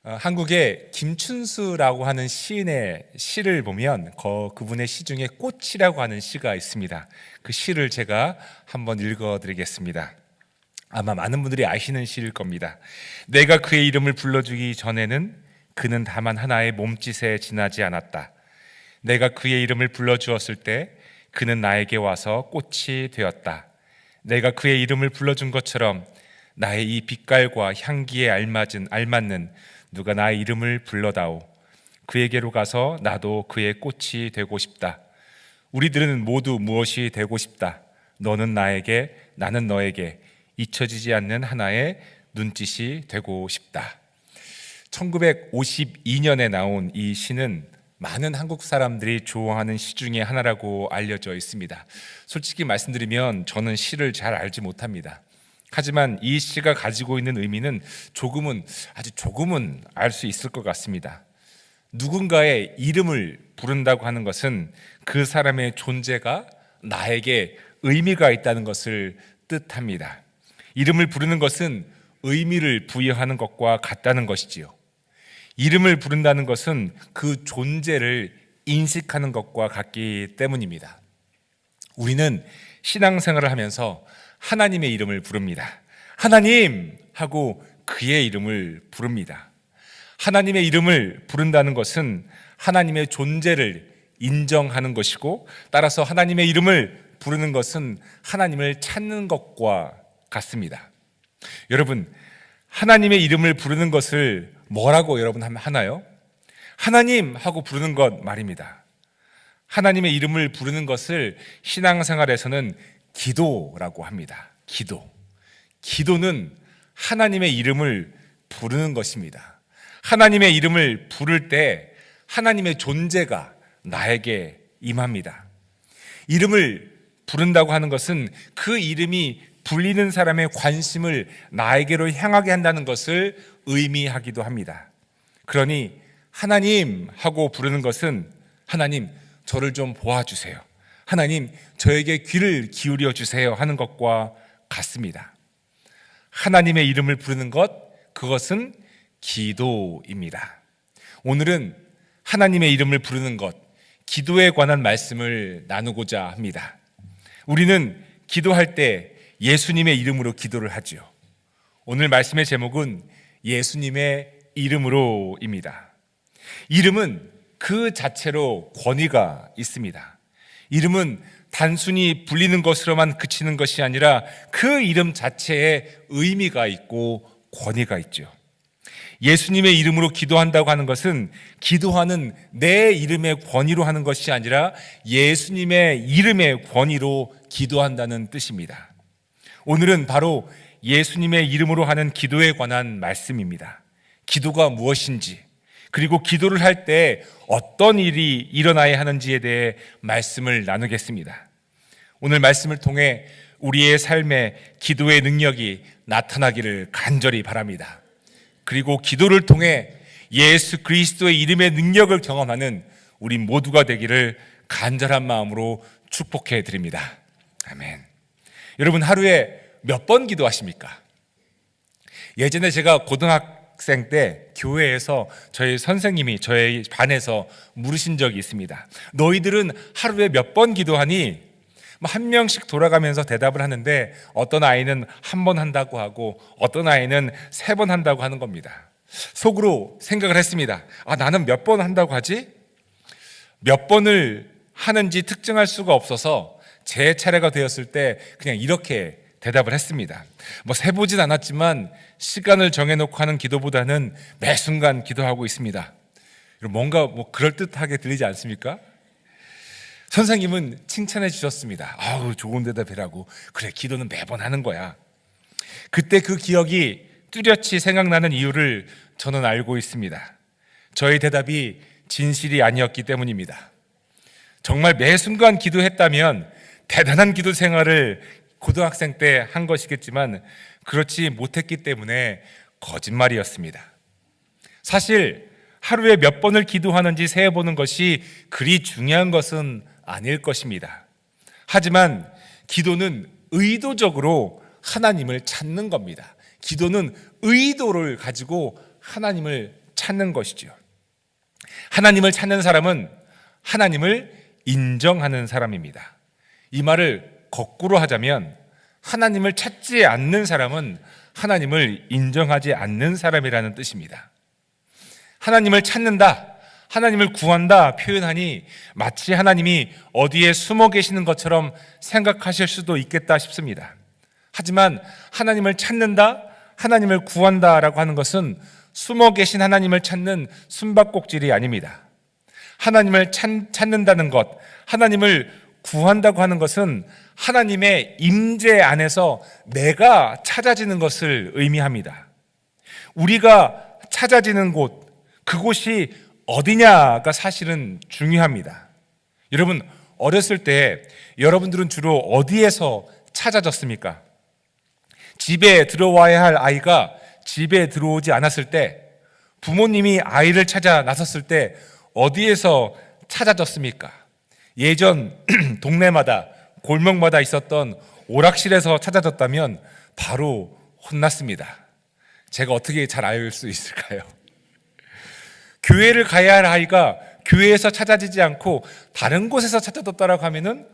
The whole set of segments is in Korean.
한국의 김춘수라고 하는 시인의 시를 보면 그분의 시 중에 꽃이라고 하는 시가 있습니다. 그 시를 제가 한번 읽어드리겠습니다. 아마 많은 분들이 아시는 시일 겁니다. 내가 그의 이름을 불러주기 전에는 그는 다만 하나의 몸짓에 지나지 않았다. 내가 그의 이름을 불러주었을 때 그는 나에게 와서 꽃이 되었다. 내가 그의 이름을 불러준 것처럼 나의 이 빛깔과 향기에 알맞는 누가 나의 이름을 불러다오. 그에게로 가서 나도 그의 꽃이 되고 싶다. 우리들은 모두 무엇이 되고 싶다. 너는 나에게, 나는 너에게 잊혀지지 않는 하나의 눈짓이 되고 싶다. 1952년에 나온 이 시는 많은 한국 사람들이 좋아하는 시 중에 하나라고 알려져 있습니다. 솔직히 말씀드리면 저는 시를 잘 알지 못합니다. 하지만 이 시가 가지고 있는 의미는 아주 조금은 알 수 있을 것 같습니다. 누군가의 이름을 부른다고 하는 것은 그 사람의 존재가 나에게 의미가 있다는 것을 뜻합니다. 이름을 부르는 것은 의미를 부여하는 것과 같다는 것이지요. 이름을 부른다는 것은 그 존재를 인식하는 것과 같기 때문입니다. 우리는 신앙생활을 하면서 하나님의 이름을 부릅니다. 하나님 하고 그의 이름을 부릅니다. 하나님의 이름을 부른다는 것은 하나님의 존재를 인정하는 것이고, 따라서 하나님의 이름을 부르는 것은 하나님을 찾는 것과 같습니다. 여러분, 하나님의 이름을 부르는 것을 뭐라고 여러분 하나요? 하나님 하고 부르는 것 말입니다. 하나님의 이름을 부르는 것을 신앙생활에서는 기도라고 합니다. 기도는 하나님의 이름을 부르는 것입니다. 하나님의 이름을 부를 때 하나님의 존재가 나에게 임합니다. 이름을 부른다고 하는 것은 그 이름이 불리는 사람의 관심을 나에게로 향하게 한다는 것을 의미하기도 합니다. 그러니 하나님 하고 부르는 것은 하나님 저를 좀 보아주세요. 하나님 저에게 귀를 기울여 주세요 하는 것과 같습니다. 하나님의 이름을 부르는 그것은 기도입니다. 오늘은 하나님의 이름을 부르는 것, 기도에 관한 말씀을 나누고자 합니다. 우리는 기도할 때 예수님의 이름으로 기도를 하죠. 오늘 말씀의 제목은 예수님의 이름으로입니다. 이름은 그 자체로 권위가 있습니다. 이름은 단순히 불리는 것으로만 그치는 것이 아니라 그 이름 자체에 의미가 있고 권위가 있죠. 예수님의 이름으로 기도한다고 하는 것은 기도하는 내 이름의 권위로 하는 것이 아니라 예수님의 이름의 권위로 기도한다는 뜻입니다. 오늘은 바로 예수님의 이름으로 하는 기도에 관한 말씀입니다. 기도가 무엇인지, 그리고 기도를 할 때 어떤 일이 일어나야 하는지에 대해 말씀을 나누겠습니다. 오늘 말씀을 통해 우리의 삶에 기도의 능력이 나타나기를 간절히 바랍니다. 그리고 기도를 통해 예수 그리스도의 이름의 능력을 경험하는 우리 모두가 되기를 간절한 마음으로 축복해 드립니다. 아멘. 여러분, 하루에 몇 번 기도하십니까? 예전에 제가 고등학생 때 교회에서 저희 선생님이 저희 반에서 물으신 적이 있습니다. 너희들은 하루에 몇 번 기도하니? 한 명씩 돌아가면서 대답을 하는데 어떤 아이는 한 번 한다고 하고 어떤 아이는 3번 한다고 하는 겁니다. 속으로 생각을 했습니다. 나는 몇 번 한다고 하지? 몇 번을 하는지 특정할 수가 없어서 제 차례가 되었을 때 그냥 이렇게 대답을 했습니다. 세보진 않았지만 시간을 정해놓고 하는 기도보다는 매 순간 기도하고 있습니다. 뭔가 그럴듯하게 들리지 않습니까? 선생님은 칭찬해 주셨습니다. 좋은 대답이라고. 그래, 기도는 매번 하는 거야. 그때 그 기억이 뚜렷이 생각나는 이유를 저는 알고 있습니다. 저의 대답이 진실이 아니었기 때문입니다. 정말 매 순간 기도했다면 대단한 기도 생활을 고등학생 때 한 것이겠지만 그렇지 못했기 때문에 거짓말이었습니다. 사실 하루에 몇 번을 기도하는지 세어보는 것이 그리 중요한 것은 아닐 것입니다. 하지만 기도는 의도적으로 하나님을 찾는 겁니다. 기도는 의도를 가지고 하나님을 찾는 것이죠. 하나님을 찾는 사람은 하나님을 인정하는 사람입니다. 이 말을 거꾸로 하자면 하나님을 찾지 않는 사람은 하나님을 인정하지 않는 사람이라는 뜻입니다. 하나님을 찾는다, 하나님을 구한다 표현하니 마치 하나님이 어디에 숨어 계시는 것처럼 생각하실 수도 있겠다 싶습니다. 하지만 하나님을 찾는다, 하나님을 구한다라고 하는 것은 숨어 계신 하나님을 찾는 숨바꼭질이 아닙니다. 하나님을 찾는다는 것, 하나님을 구한다고 하는 것은 하나님의 임재 안에서 내가 찾아지는 것을 의미합니다. 우리가 찾아지는 곳, 그곳이 어디냐가 사실은 중요합니다. 여러분, 어렸을 때 여러분들은 주로 어디에서 찾아졌습니까? 집에 들어와야 할 아이가 집에 들어오지 않았을 때, 부모님이 아이를 찾아 나섰을 때 어디에서 찾아졌습니까? 예전 동네마다 골목마다 있었던 오락실에서 찾아졌다면 바로 혼났습니다. 제가 어떻게 잘 알 수 있을까요? 교회를 가야 할 아이가 교회에서 찾아지지 않고 다른 곳에서 찾아졌다라고 하면은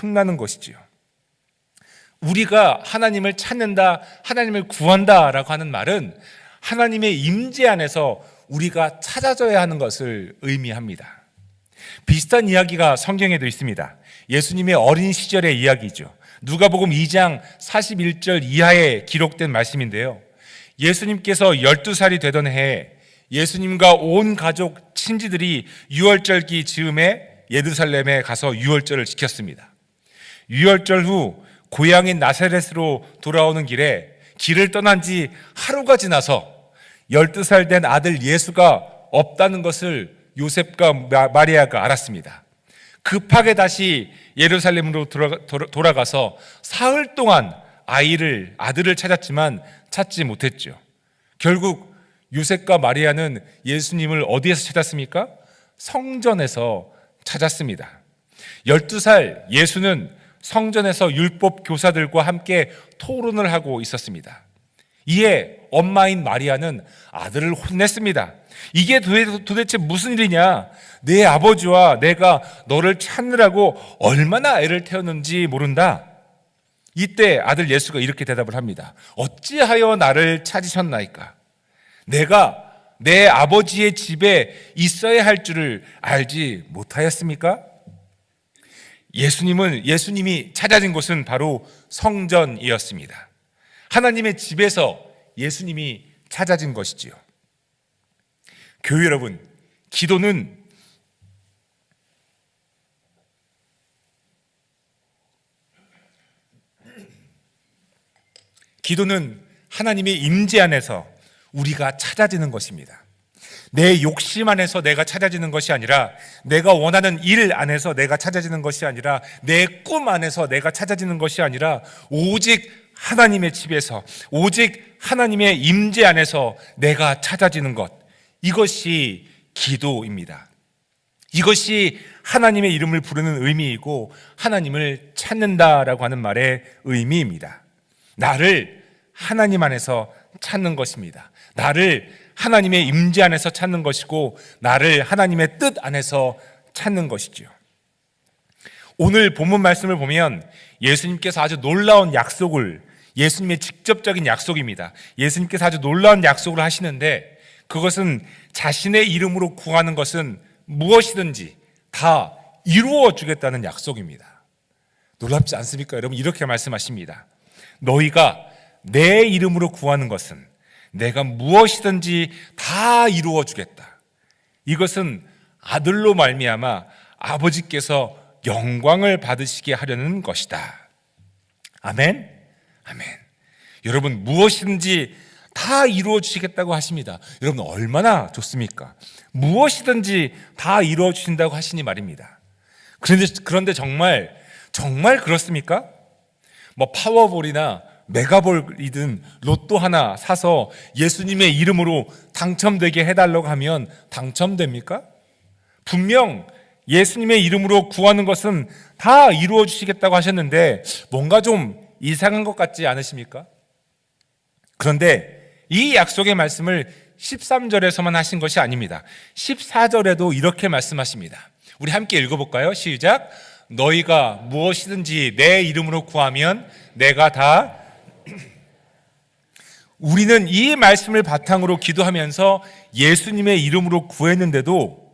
혼나는 것이지요. 우리가 하나님을 찾는다, 하나님을 구한다라고 하는 말은 하나님의 임재 안에서 우리가 찾아져야 하는 것을 의미합니다. 비슷한 이야기가 성경에도 있습니다. 예수님의 어린 시절의 이야기죠. 누가복음 2장 41절 이하에 기록된 말씀인데요. 예수님께서 12살이 되던 해에 예수님과 온 가족 친지들이 유월절기 즈음에 예루살렘에 가서 유월절을 지켰습니다. 유월절 후 고향인 나사렛으로 돌아오는 길에 길을 떠난 지 하루가 지나서 12살 된 아들 예수가 없다는 것을 요셉과 마리아가 알았습니다. 급하게 다시 예루살렘으로 돌아가서 사흘 동안 아들을 찾았지만 찾지 못했죠. 결국 요셉과 마리아는 예수님을 어디에서 찾았습니까? 성전에서 찾았습니다. 12살 예수는 성전에서 율법 교사들과 함께 토론을 하고 있었습니다. 이에 엄마인 마리아는 아들을 혼냈습니다. 이게 도대체 무슨 일이냐? 내 아버지와 내가 너를 찾느라고 얼마나 애를 태웠는지 모른다. 이때 아들 예수가 이렇게 대답을 합니다. 어찌하여 나를 찾으셨나이까? 내가 내 아버지의 집에 있어야 할 줄을 알지 못하였습니까? 예수님이 찾아진 곳은 바로 성전이었습니다. 하나님의 집에서 예수님이 찾아진 것이지요. 교회 여러분, 기도는 하나님의 임재 안에서 우리가 찾아지는 것입니다. 내 욕심 안에서 내가 찾아지는 것이 아니라, 내가 원하는 일 안에서 내가 찾아지는 것이 아니라, 내 꿈 안에서 내가 찾아지는 것이 아니라, 오직 하나님의 집에서, 오직 하나님의 임재 안에서 내가 찾아지는 것, 이것이 기도입니다. 이것이 하나님의 이름을 부르는 의미이고 하나님을 찾는다라고 하는 말의 의미입니다. 나를 하나님 안에서 찾는 것입니다. 나를 하나님의 임재 안에서 찾는 것이고, 나를 하나님의 뜻 안에서 찾는 것이죠. 오늘 본문 말씀을 보면 예수님께서 아주 놀라운 약속을, 예수님의 직접적인 약속입니다. 예수님께서 아주 놀라운 약속을 하시는데, 그것은 자신의 이름으로 구하는 것은 무엇이든지 다 이루어 주겠다는 약속입니다. 놀랍지 않습니까? 여러분, 이렇게 말씀하십니다. 너희가 내 이름으로 구하는 것은 내가 무엇이든지 다 이루어 주겠다. 이것은 아들로 말미암아 아버지께서 영광을 받으시게 하려는 것이다. 아멘? 아멘. 여러분, 무엇이든지 다 이루어 주시겠다고 하십니다. 여러분, 얼마나 좋습니까? 무엇이든지 다 이루어 주신다고 하시니 말입니다. 그런데 정말 그렇습니까? 뭐 파워볼이나 메가볼이든 로또 하나 사서 예수님의 이름으로 당첨되게 해달라고 하면 당첨됩니까? 분명 예수님의 이름으로 구하는 것은 다 이루어 주시겠다고 하셨는데 뭔가 좀 이상한 것 같지 않으십니까? 그런데 이 약속의 말씀을 13절에서만 하신 것이 아닙니다. 14절에도 이렇게 말씀하십니다. 우리 함께 읽어볼까요? 시작. 너희가 무엇이든지 내 이름으로 구하면 내가 다. 우리는 이 말씀을 바탕으로 기도하면서 예수님의 이름으로 구했는데도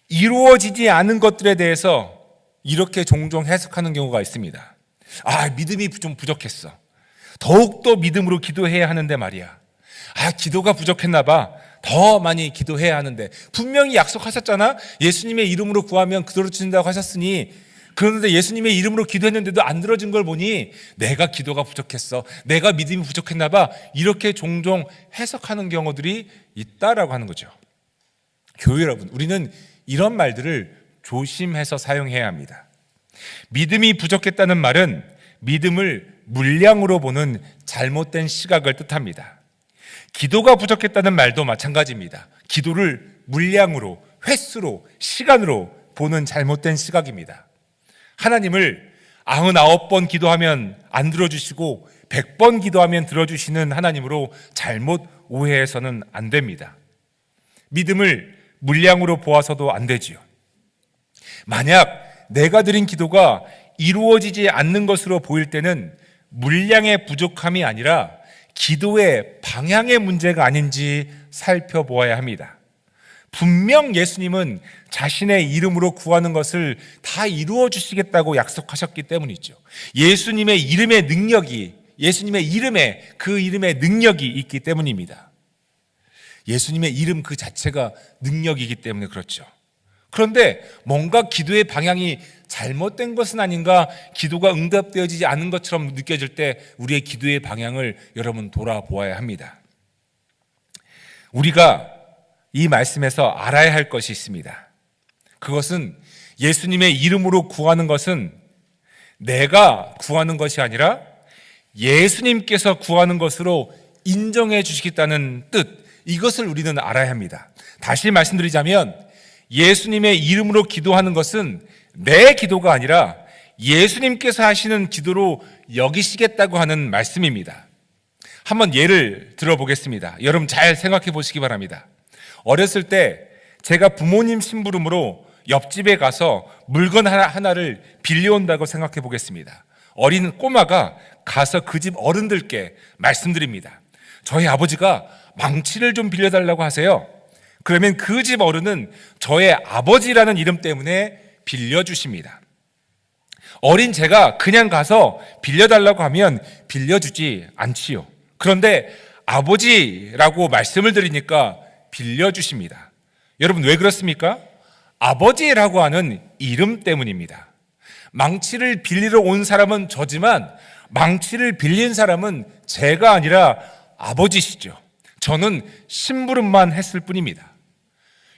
이루어지지 않은 것들에 대해서 이렇게 종종 해석하는 경우가 있습니다. 믿음이 좀 부족했어. 더욱더 믿음으로 기도해야 하는데 말이야. 기도가 부족했나 봐. 더 많이 기도해야 하는데. 분명히 약속하셨잖아. 예수님의 이름으로 구하면 그대로 주신다고 하셨으니. 그런데 예수님의 이름으로 기도했는데도 안 들어진 걸 보니 내가 기도가 부족했어. 내가 믿음이 부족했나 봐. 이렇게 종종 해석하는 경우들이 있다라고 하는 거죠. 교회 여러분, 우리는 이런 말들을 조심해서 사용해야 합니다. 믿음이 부족했다는 말은 믿음을 물량으로 보는 잘못된 시각을 뜻합니다. 기도가 부족했다는 말도 마찬가지입니다. 기도를 물량으로, 횟수로, 시간으로 보는 잘못된 시각입니다. 하나님을 99번 기도하면 안 들어주시고 100번 기도하면 들어주시는 하나님으로 잘못 오해해서는 안 됩니다. 믿음을 물량으로 보아서도 안 되지요. 만약 내가 드린 기도가 이루어지지 않는 것으로 보일 때는 물량의 부족함이 아니라 기도의 방향의 문제가 아닌지 살펴보아야 합니다. 분명 예수님은 자신의 이름으로 구하는 것을 다 이루어 주시겠다고 약속하셨기 때문이죠. 예수님의 이름의 능력이, 예수님의 이름에 그 이름의 능력이 있기 때문입니다. 예수님의 이름 그 자체가 능력이기 때문에 그렇죠. 그런데 뭔가 기도의 방향이 잘못된 것은 아닌가, 기도가 응답되어지지 않은 것처럼 느껴질 때 우리의 기도의 방향을 여러분 돌아보아야 합니다. 우리가 이 말씀에서 알아야 할 것이 있습니다. 그것은 예수님의 이름으로 구하는 것은 내가 구하는 것이 아니라 예수님께서 구하는 것으로 인정해 주시겠다는 뜻, 이것을 우리는 알아야 합니다. 다시 말씀드리자면 예수님의 이름으로 기도하는 것은 내 기도가 아니라 예수님께서 하시는 기도로 여기시겠다고 하는 말씀입니다. 한번 예를 들어보겠습니다. 여러분 잘 생각해 보시기 바랍니다. 어렸을 때 제가 부모님 심부름으로 옆집에 가서 물건 하나를 빌려온다고 생각해 보겠습니다. 어린 꼬마가 가서 그 집 어른들께 말씀드립니다. 저희 아버지가 망치를 좀 빌려달라고 하세요. 그러면 그 집 어른은 저의 아버지라는 이름 때문에 빌려주십니다. 어린 제가 그냥 가서 빌려달라고 하면 빌려주지 않지요. 그런데 아버지라고 말씀을 드리니까 빌려주십니다. 여러분 왜 그렇습니까? 아버지라고 하는 이름 때문입니다. 망치를 빌리러 온 사람은 저지만 망치를 빌린 사람은 제가 아니라 아버지시죠. 저는 심부름만 했을 뿐입니다.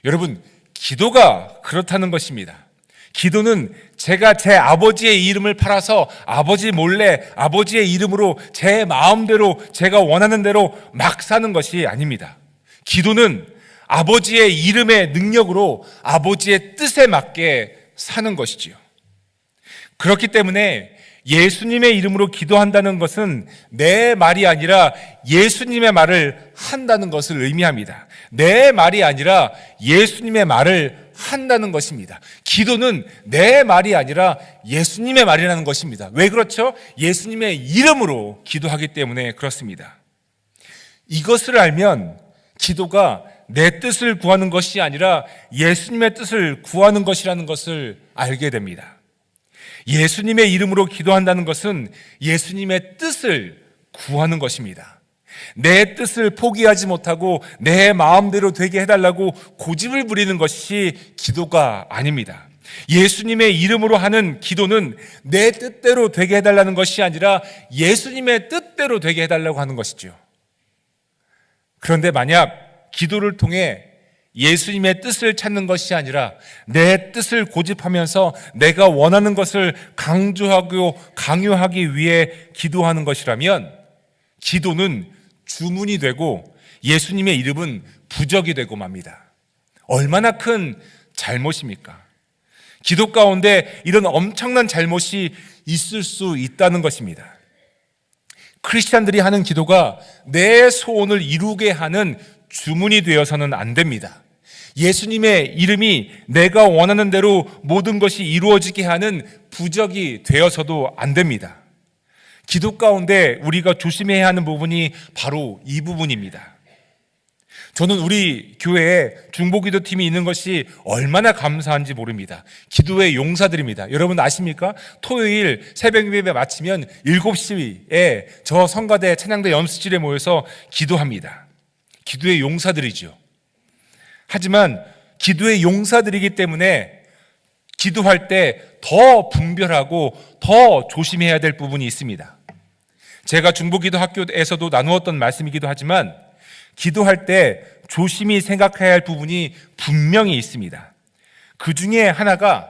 여러분, 기도가 그렇다는 것입니다. 기도는 제가 제 아버지의 이름을 팔아서 아버지 몰래 아버지의 이름으로 제 마음대로 제가 원하는 대로 막 사는 것이 아닙니다. 기도는 아버지의 이름의 능력으로 아버지의 뜻에 맞게 사는 것이지요. 그렇기 때문에 예수님의 이름으로 기도한다는 것은 내 말이 아니라 예수님의 말을 한다는 것을 의미합니다. 내 말이 아니라 예수님의 말을 한다는 것입니다. 기도는 내 말이 아니라 예수님의 말이라는 것입니다. 왜 그렇죠? 예수님의 이름으로 기도하기 때문에 그렇습니다. 이것을 알면 기도가 내 뜻을 구하는 것이 아니라 예수님의 뜻을 구하는 것이라는 것을 알게 됩니다. 예수님의 이름으로 기도한다는 것은 예수님의 뜻을 구하는 것입니다. 내 뜻을 포기하지 못하고 내 마음대로 되게 해달라고 고집을 부리는 것이 기도가 아닙니다. 예수님의 이름으로 하는 기도는 내 뜻대로 되게 해달라는 것이 아니라 예수님의 뜻대로 되게 해달라고 하는 것이죠. 그런데 만약 기도를 통해 예수님의 뜻을 찾는 것이 아니라 내 뜻을 고집하면서 내가 원하는 것을 강조하고 강요하기 위해 기도하는 것이라면 기도는 주문이 되고 예수님의 이름은 부적이 되고 맙니다. 얼마나 큰 잘못입니까? 기도 가운데 이런 엄청난 잘못이 있을 수 있다는 것입니다. 크리스찬들이 하는 기도가 내 소원을 이루게 하는 주문이 되어서는 안 됩니다. 예수님의 이름이 내가 원하는 대로 모든 것이 이루어지게 하는 부적이 되어서도 안 됩니다. 기도 가운데 우리가 조심해야 하는 부분이 바로 이 부분입니다. 저는 우리 교회에 중보기도팀이 있는 것이 얼마나 감사한지 모릅니다. 기도의 용사들입니다. 여러분 아십니까? 토요일 새벽 예배 마치면 7시에 저 성가대 찬양대 연습실에 모여서 기도합니다. 기도의 용사들이죠. 하지만 기도의 용사들이기 때문에 기도할 때 더 분별하고 더 조심해야 될 부분이 있습니다. 제가 중보기도 학교에서도 나누었던 말씀이기도 하지만 기도할 때 조심히 생각해야 할 부분이 분명히 있습니다. 그 중에 하나가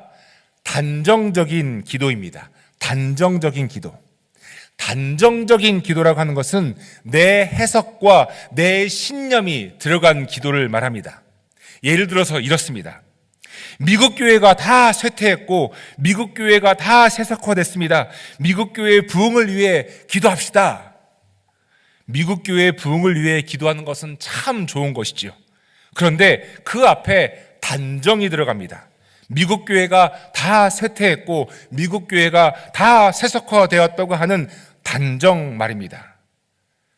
단정적인 기도입니다. 단정적인 기도. 단정적인 기도라고 하는 것은 내 해석과 내 신념이 들어간 기도를 말합니다. 예를 들어서 이렇습니다. 미국 교회가 다 쇠퇴했고 미국 교회가 다 세속화됐습니다. 미국 교회의 부흥을 위해 기도합시다. 미국 교회의 부흥을 위해 기도하는 것은 참 좋은 것이지요. 그런데 그 앞에 단정이 들어갑니다. 미국 교회가 다 쇠퇴했고 미국 교회가 다 세속화되었다고 하는 단정 말입니다.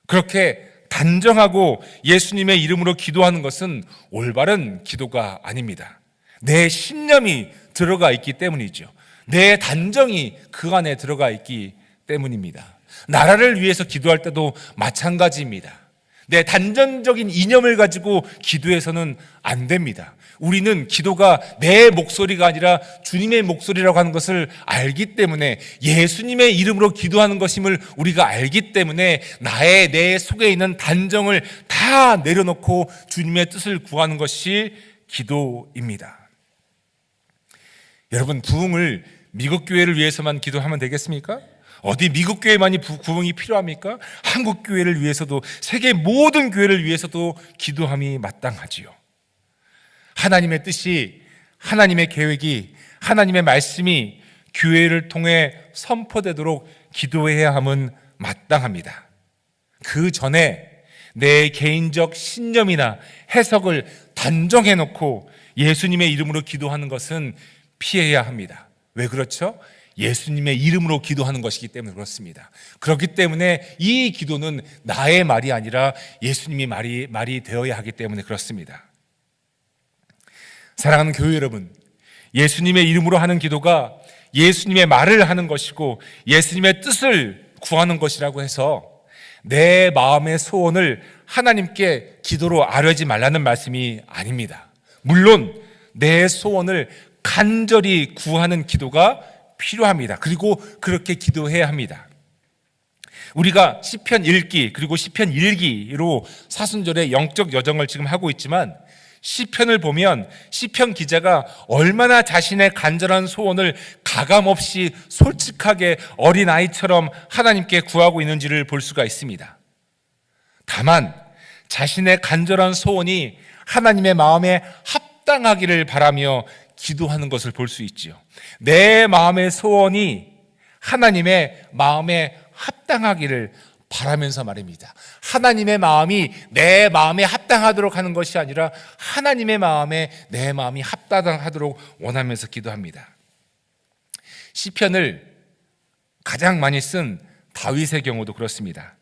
그렇게 단정하고 예수님의 이름으로 기도하는 것은 올바른 기도가 아닙니다. 내 신념이 들어가 있기 때문이죠. 내 단정이 그 안에 들어가 있기 때문입니다. 나라를 위해서 기도할 때도 마찬가지입니다. 내 단정적인 이념을 가지고 기도해서는 안 됩니다. 우리는 기도가 내 목소리가 아니라 주님의 목소리라고 하는 것을 알기 때문에 예수님의 이름으로 기도하는 것임을 우리가 알기 때문에 내 속에 있는 단정을 다 내려놓고 주님의 뜻을 구하는 것이 기도입니다. 여러분, 부흥을 미국 교회를 위해서만 기도하면 되겠습니까? 어디 미국 교회만이 부흥이 필요합니까? 한국 교회를 위해서도 세계 모든 교회를 위해서도 기도함이 마땅하지요. 하나님의 뜻이, 하나님의 계획이, 하나님의 말씀이 교회를 통해 선포되도록 기도해야 함은 마땅합니다. 그 전에 내 개인적 신념이나 해석을 단정해 놓고 예수님의 이름으로 기도하는 것은 피해야 합니다. 왜 그렇죠? 예수님의 이름으로 기도하는 것이기 때문에 그렇습니다. 그렇기 때문에 이 기도는 나의 말이 아니라 예수님이 말이 되어야 하기 때문에 그렇습니다. 사랑하는 교회 여러분, 예수님의 이름으로 하는 기도가 예수님의 말을 하는 것이고 예수님의 뜻을 구하는 것이라고 해서 내 마음의 소원을 하나님께 기도로 아뢰지 말라는 말씀이 아닙니다. 물론 내 소원을 간절히 구하는 기도가 필요합니다. 그리고 그렇게 기도해야 합니다. 우리가 시편 1기 그리고 시편 1기로 사순절의 영적 여정을 지금 하고 있지만 시편을 보면 시편 기자가 얼마나 자신의 간절한 소원을 가감없이 솔직하게 어린아이처럼 하나님께 구하고 있는지를 볼 수가 있습니다. 다만 자신의 간절한 소원이 하나님의 마음에 합당하기를 바라며 기도하는 것을 볼 수 있지요. 내 마음의 소원이 하나님의 마음에 합당하기를 바라면서 말입니다. 하나님의 마음이 내 마음에 합당하도록 하는 것이 아니라 하나님의 마음에 내 마음이 합당하도록 원하면서 기도합니다. 시편을 가장 많이 쓴 다윗의 경우도 그렇습니다.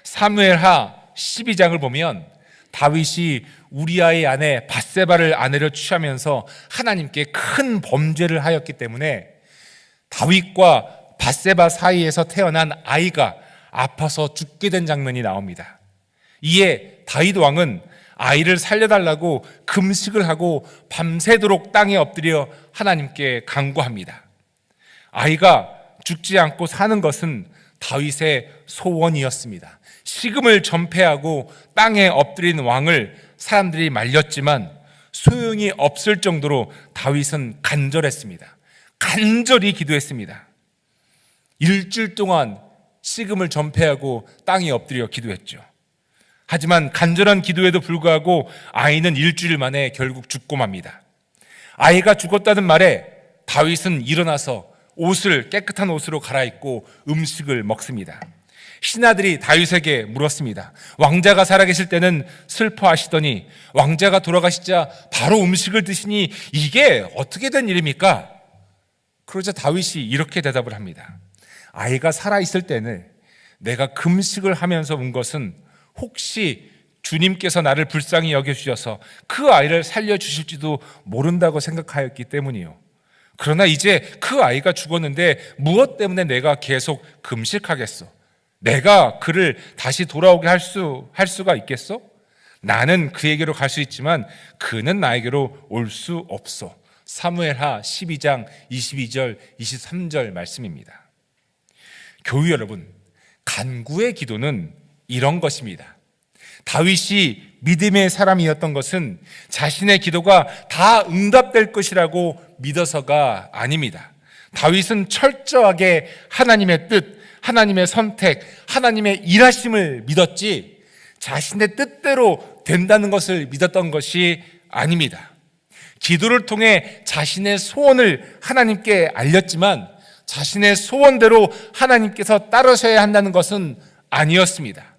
사무엘하 12장을 보면 다윗이 우리아의 아내 밧세바를 아내로 취하면서 하나님께 큰 범죄를 하였기 때문에 다윗과 밧세바 사이에서 태어난 아이가 아파서 죽게 된 장면이 나옵니다. 이에 다윗 왕은 아이를 살려달라고 금식을 하고 밤새도록 땅에 엎드려 하나님께 간구합니다. 아이가 죽지 않고 사는 것은 다윗의 소원이었습니다. 식음을 전폐하고 땅에 엎드린 왕을 사람들이 말렸지만 소용이 없을 정도로 다윗은 간절했습니다. 간절히 기도했습니다. 일주일 동안 식음을 전폐하고 땅에 엎드려 기도했죠. 하지만 간절한 기도에도 불구하고 아이는 일주일 만에 결국 죽고 맙니다. 아이가 죽었다는 말에 다윗은 일어나서 깨끗한 옷으로 갈아입고 음식을 먹습니다. 신하들이 다윗에게 물었습니다. 왕자가 살아계실 때는 슬퍼하시더니 왕자가 돌아가시자 바로 음식을 드시니 이게 어떻게 된 일입니까? 그러자 다윗이 이렇게 대답을 합니다. 아이가 살아있을 때는 내가 금식을 하면서 온 것은 혹시 주님께서 나를 불쌍히 여겨주셔서 그 아이를 살려주실지도 모른다고 생각하였기 때문이요. 그러나 이제 그 아이가 죽었는데 무엇 때문에 내가 계속 금식하겠어? 내가 그를 다시 돌아오게 할 수가 있겠어? 나는 그에게로 갈 수 있지만 그는 나에게로 올 수 없어. 사무엘하 12장 22절 23절 말씀입니다. 교우 여러분, 간구의 기도는 이런 것입니다. 다윗이 믿음의 사람이었던 것은 자신의 기도가 다 응답될 것이라고 믿어서가 아닙니다. 다윗은 철저하게 하나님의 뜻, 하나님의 선택, 하나님의 일하심을 믿었지 자신의 뜻대로 된다는 것을 믿었던 것이 아닙니다. 기도를 통해 자신의 소원을 하나님께 알렸지만 자신의 소원대로 하나님께서 따르셔야 한다는 것은 아니었습니다.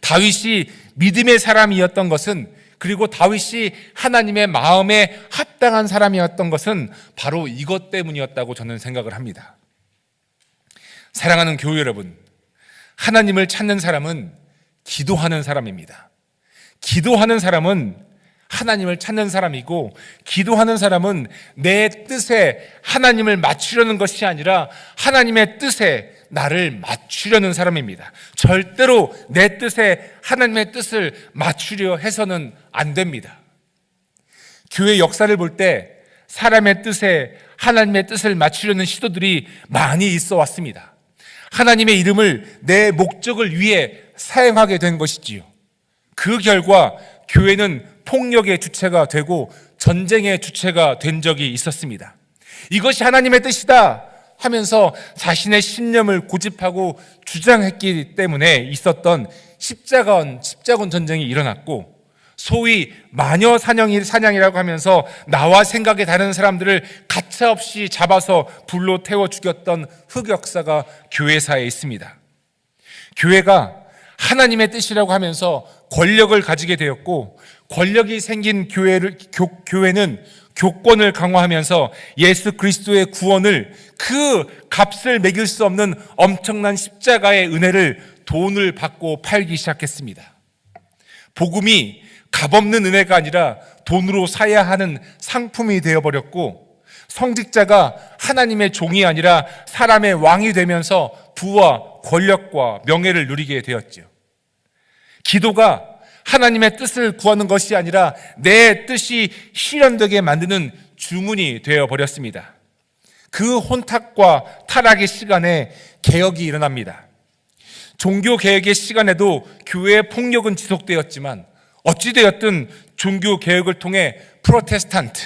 다윗이 믿음의 사람이었던 것은, 그리고 다윗이 하나님의 마음에 합당한 사람이었던 것은 바로 이것 때문이었다고 저는 생각을 합니다. 사랑하는 교우 여러분, 하나님을 찾는 사람은 기도하는 사람입니다. 기도하는 사람은 하나님을 찾는 사람이고, 기도하는 사람은 내 뜻에 하나님을 맞추려는 것이 아니라 하나님의 뜻에 나를 맞추려는 사람입니다. 절대로 내 뜻에 하나님의 뜻을 맞추려 해서는 안 됩니다. 교회 역사를 볼 때 사람의 뜻에 하나님의 뜻을 맞추려는 시도들이 많이 있어 왔습니다. 하나님의 이름을 내 목적을 위해 사용하게 된 것이지요. 그 결과 교회는 폭력의 주체가 되고 전쟁의 주체가 된 적이 있었습니다. 이것이 하나님의 뜻이다 하면서 자신의 신념을 고집하고 주장했기 때문에 있었던 십자군 전쟁이 일어났고, 소위 마녀 사냥이라고 하면서 나와 생각이 다른 사람들을 가차없이 잡아서 불로 태워 죽였던 흑역사가 교회사에 있습니다. 교회가 하나님의 뜻이라고 하면서 권력을 가지게 되었고, 권력이 생긴 교회는 교권을 강화하면서 예수 그리스도의 구원을, 그 값을 매길 수 없는 엄청난 십자가의 은혜를 돈을 받고 팔기 시작했습니다. 복음이 값없는 은혜가 아니라 돈으로 사야 하는 상품이 되어버렸고, 성직자가 하나님의 종이 아니라 사람의 왕이 되면서 부와 권력과 명예를 누리게 되었죠. 기도가 하나님의 뜻을 구하는 것이 아니라 내 뜻이 실현되게 만드는 주문이 되어버렸습니다. 그 혼탁과 타락의 시간에 개혁이 일어납니다. 종교개혁의 시간에도 교회의 폭력은 지속되었지만 어찌되었든 종교개혁을 통해 프로테스탄트,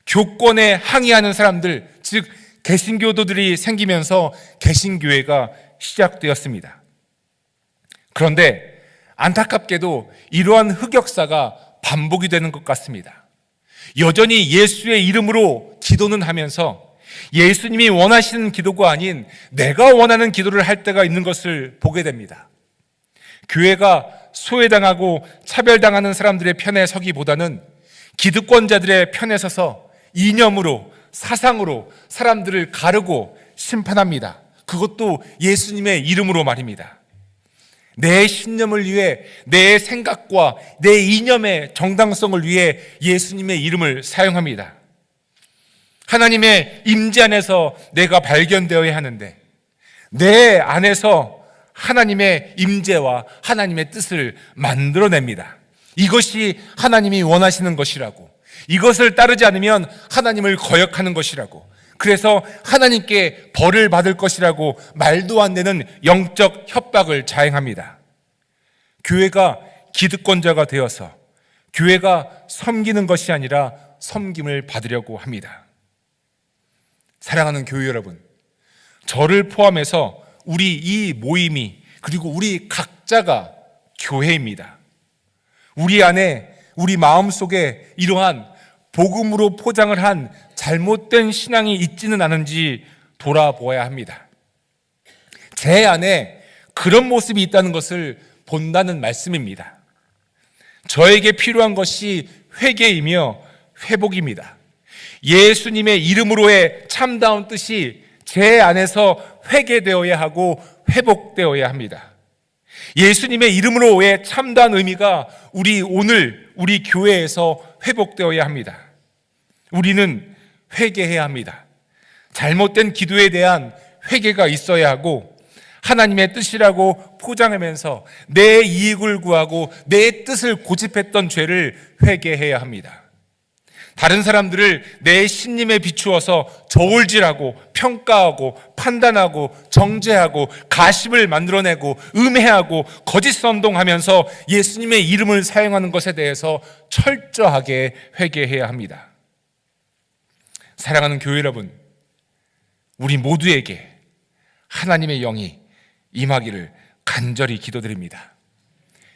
교권에 항의하는 사람들, 즉 개신교도들이 생기면서 개신교회가 시작되었습니다. 그런데 안타깝게도 이러한 흑역사가 반복이 되는 것 같습니다. 여전히 예수의 이름으로 기도는 하면서 예수님이 원하시는 기도가 아닌 내가 원하는 기도를 할 때가 있는 것을 보게 됩니다. 교회가 소외당하고 차별당하는 사람들의 편에 서기보다는 기득권자들의 편에 서서 이념으로, 사상으로 사람들을 가르고 심판합니다. 그것도 예수님의 이름으로 말입니다. 내 신념을 위해, 내 생각과 내 이념의 정당성을 위해 예수님의 이름을 사용합니다. 하나님의 임재 안에서 내가 발견되어야 하는데 내 안에서 하나님의 임재와 하나님의 뜻을 만들어냅니다. 이것이 하나님이 원하시는 것이라고, 이것을 따르지 않으면 하나님을 거역하는 것이라고, 그래서 하나님께 벌을 받을 것이라고 말도 안 되는 영적 협박을 자행합니다. 교회가 기득권자가 되어서 교회가 섬기는 것이 아니라 섬김을 받으려고 합니다. 사랑하는 교회 여러분, 저를 포함해서 우리 이 모임이, 그리고 우리 각자가 교회입니다. 우리 안에, 우리 마음속에 이러한 복음으로 포장을 한 잘못된 신앙이 있지는 않은지 돌아보아야 합니다. 제 안에 그런 모습이 있다는 것을 본다는 말씀입니다. 저에게 필요한 것이 회개이며 회복입니다. 예수님의 이름으로의 참다운 뜻이 제 안에서 회개되어야 하고 회복되어야 합니다. 예수님의 이름으로의 참다운 의미가 우리 교회에서 회복되어야 합니다. 우리는 회개해야 합니다. 잘못된 기도에 대한 회개가 있어야 하고, 하나님의 뜻이라고 포장하면서 내 이익을 구하고 내 뜻을 고집했던 죄를 회개해야 합니다. 다른 사람들을 내 신님에 비추어서 저울질하고 평가하고 판단하고 정죄하고 가십을 만들어내고 음해하고 거짓 선동하면서 예수님의 이름을 사용하는 것에 대해서 철저하게 회개해야 합니다. 사랑하는 교회 여러분, 우리 모두에게 하나님의 영이 임하기를 간절히 기도드립니다.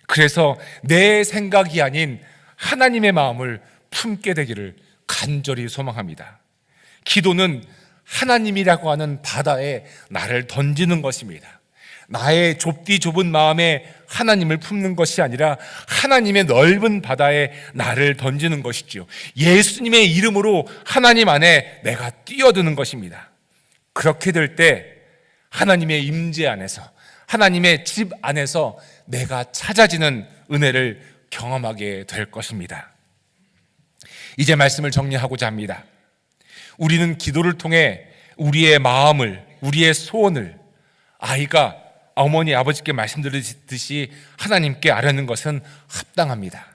그래서 내 생각이 아닌 하나님의 마음을 품게 되기를 간절히 소망합니다. 기도는 하나님이라고 하는 바다에 나를 던지는 것입니다. 나의 좁디 좁은 마음에 하나님을 품는 것이 아니라 하나님의 넓은 바다에 나를 던지는 것이지요. 예수님의 이름으로 하나님 안에 내가 뛰어드는 것입니다. 그렇게 될 때 하나님의 임재 안에서, 하나님의 집 안에서 내가 찾아지는 은혜를 경험하게 될 것입니다. 이제 말씀을 정리하고자 합니다. 우리는 기도를 통해 우리의 마음을, 우리의 소원을 아이가 어머니 아버지께 말씀드렸듯이 하나님께 아뢰는 것은 합당합니다.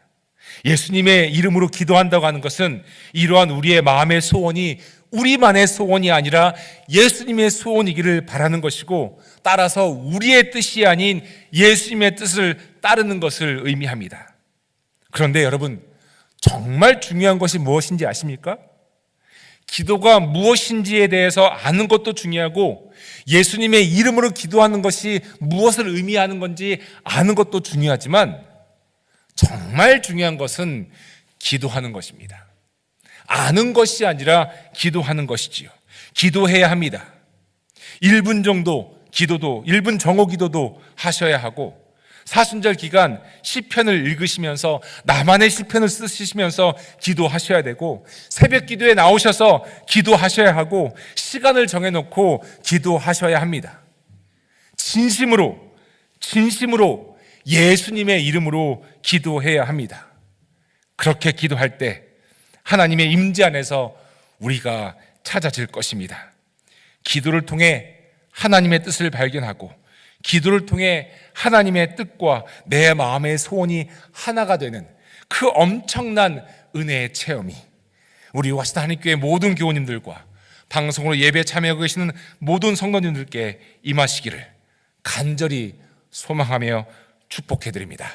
예수님의 이름으로 기도한다고 하는 것은 이러한 우리의 마음의 소원이 우리만의 소원이 아니라 예수님의 소원이기를 바라는 것이고, 따라서 우리의 뜻이 아닌 예수님의 뜻을 따르는 것을 의미합니다. 그런데 여러분, 정말 중요한 것이 무엇인지 아십니까? 기도가 무엇인지에 대해서 아는 것도 중요하고, 예수님의 이름으로 기도하는 것이 무엇을 의미하는 건지 아는 것도 중요하지만, 정말 중요한 것은 기도하는 것입니다. 아는 것이 아니라 기도하는 것이지요. 기도해야 합니다. 1분 정도 기도도, 1분 정오 기도도 하셔야 하고, 사순절 기간 시편을 읽으시면서 나만의 시편을 쓰시면서 기도하셔야 되고, 새벽 기도에 나오셔서 기도하셔야 하고, 시간을 정해놓고 기도하셔야 합니다. 진심으로 예수님의 이름으로 기도해야 합니다. 그렇게 기도할 때 하나님의 임재 안에서 우리가 찾아질 것입니다. 기도를 통해 하나님의 뜻을 발견하고, 기도를 통해 하나님의 뜻과 내 마음의 소원이 하나가 되는 그 엄청난 은혜의 체험이 우리 와시다 하나님교회 모든 교우님들과 방송으로 예배 참여하고 계시는 모든 성도님들께 임하시기를 간절히 소망하며 축복해드립니다.